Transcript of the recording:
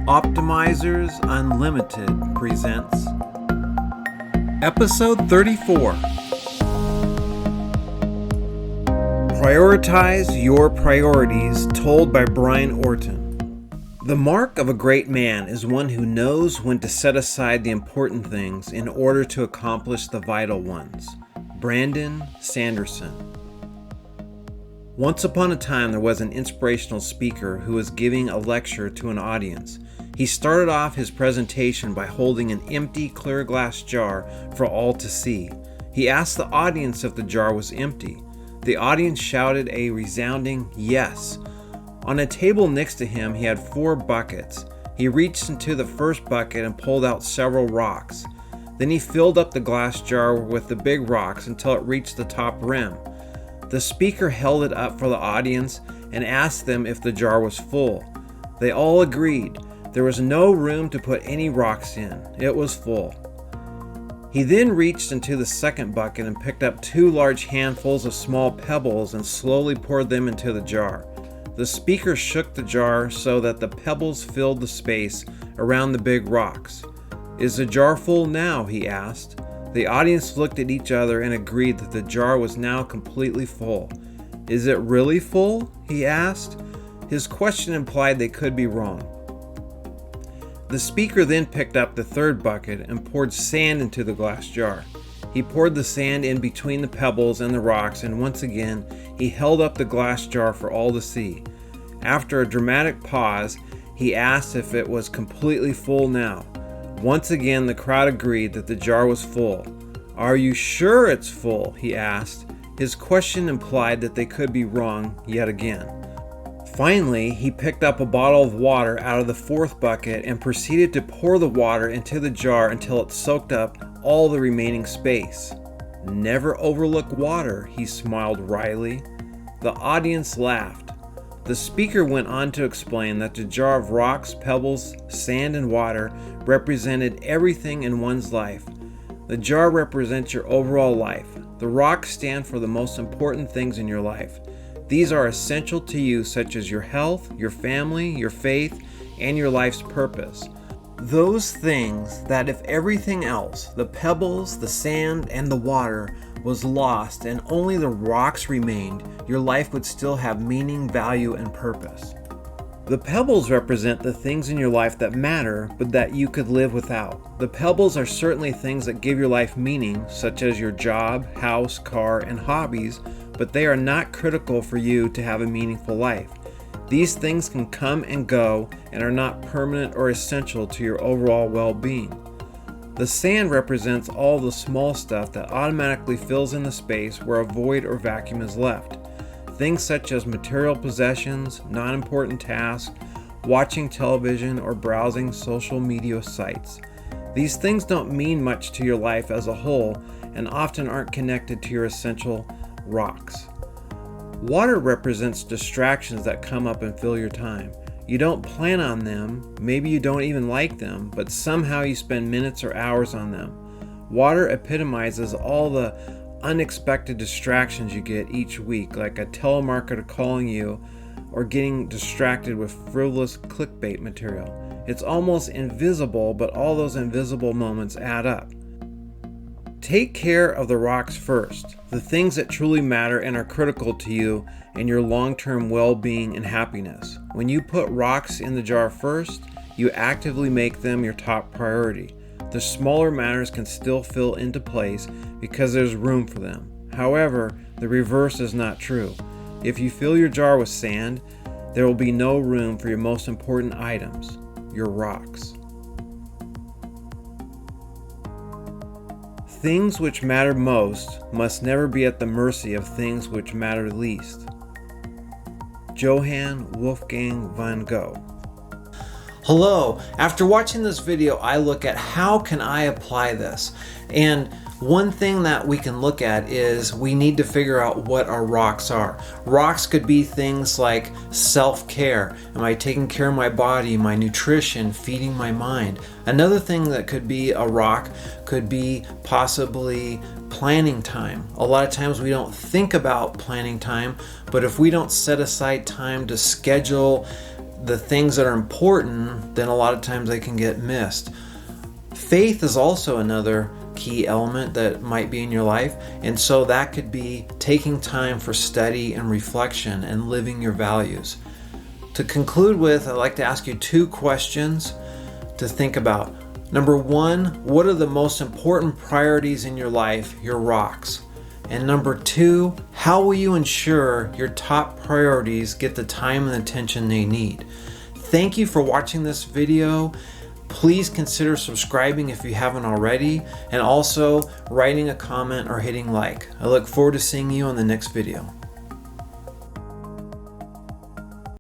Optimizers Unlimited presents Episode 34. Prioritize Your Priorities, told by Bryan Orton. The mark of a great man is one who knows when to set aside the important things in order to accomplish the vital ones. Brandon Sanderson. Once upon a time, there was an inspirational speaker who was giving a lecture to an audience. He started off his presentation by holding an empty clear glass jar for all to see. He asked the audience if the jar was empty. The audience shouted a resounding yes. On a table next to him, he had 4 buckets. He reached into the first bucket and pulled out several rocks. Then he filled up the glass jar with the big rocks until it reached the top rim. The speaker held it up for the audience and asked them if the jar was full. They all agreed. There was no room to put any rocks in. It was full. He then reached into the second bucket and picked up 2 large handfuls of small pebbles and slowly poured them into the jar. The speaker shook the jar so that the pebbles filled the space around the big rocks. "Is the jar full now?" he asked. The audience looked at each other and agreed that the jar was now completely full. "Is it really full?" he asked. His question implied they could be wrong. The speaker then picked up the third bucket and poured sand into the glass jar. He poured the sand in between the pebbles and the rocks, and once again he held up the glass jar for all to see. After a dramatic pause, he asked if it was completely full now. Once again the crowd agreed that the jar was full. "Are you sure it's full?" he asked. His question implied that they could be wrong yet again. Finally, he picked up a bottle of water out of the 4th bucket and proceeded to pour the water into the jar until it soaked up all the remaining space. "Never overlook water," he smiled wryly. The audience laughed. The speaker went on to explain that the jar of rocks, pebbles, sand, and water represented everything in one's life. The jar represents your overall life. The rocks stand for the most important things in your life. These are essential to you, such as your health, your family, your faith, and your life's purpose. Those things that if everything else, the pebbles, the sand, and the water, was lost and only the rocks remained, your life would still have meaning, value, and purpose. The pebbles represent the things in your life that matter, but that you could live without. The pebbles are certainly things that give your life meaning, such as your job, house, car, and hobbies, but they are not critical for you to have a meaningful life. These things can come and go and are not permanent or essential to your overall well-being. The sand represents all the small stuff that automatically fills in the space where a void or vacuum is left. Things such as material possessions, non-important tasks, watching television, or browsing social media sites. These things don't mean much to your life as a whole and often aren't connected to your essential rocks. Water represents distractions that come up and fill your time. You don't plan on them, maybe you don't even like them, but somehow you spend minutes or hours on them. Water epitomizes all the unexpected distractions you get each week, like a telemarketer calling you or getting distracted with frivolous clickbait material. It's almost invisible, but all those invisible moments add up. Take care of the rocks first, the things that truly matter and are critical to you and your long-term well-being and happiness. When you put rocks in the jar first, you actively make them your top priority. The smaller matters can still fill into place because there's room for them. However, the reverse is not true. If you fill your jar with sand, there will be no room for your most important items, your rocks. Things which matter most must never be at the mercy of things which matter least. Johann Wolfgang von Goethe. Hello, after watching this video, I look at how can I apply this? And one thing that we can look at is we need to figure out what our rocks are. Rocks could be things like self-care. Am I taking care of my body, my nutrition, feeding my mind? Another thing that could be a rock could be possibly planning time. A lot of times we don't think about planning time, but if we don't set aside time to schedule the things that are important, then a lot of times they can get missed. Faith is also another key element that might be in your life, and so that could be taking time for study and reflection and living your values. To conclude with, I'd like to ask you 2 questions to think about. Number 1, what are the most important priorities in your life, your rocks? And number 2, how will you ensure your top priorities get the time and attention they need? Thank you for watching this video. Please consider subscribing if you haven't already, and also writing a comment or hitting like. I look forward to seeing you on the next video.